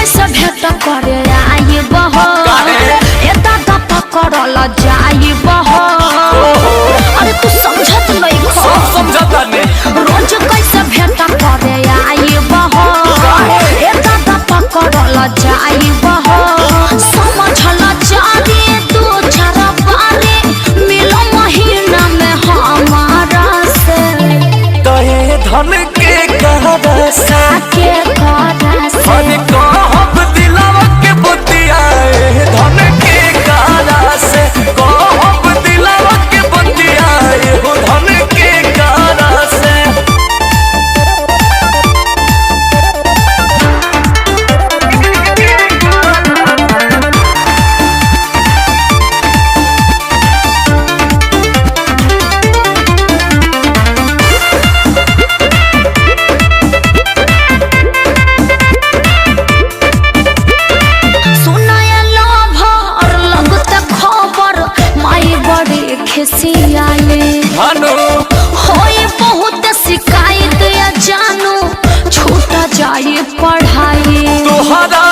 कैसे भेंट करे आई बहो ए दादा पकड़ल जाई बहो। अरे तू समझत नहीं खो समझता नहीं रोज कैसे भेंट करे आई बहो ए दादा पकड़ल जाई बहो। समझल जारी तू जरा बारे मिलो महीना में हमारा से कहे धन के कहरा से के करा से अरे कहब दिलवा के बतिया धन के कहरा से कहब दिलवा के बतिया हो धन के कहरा से। खिसियाले भानु होई बहुत शिकायत या जानू छूट जाए पढ़ाई तोहरा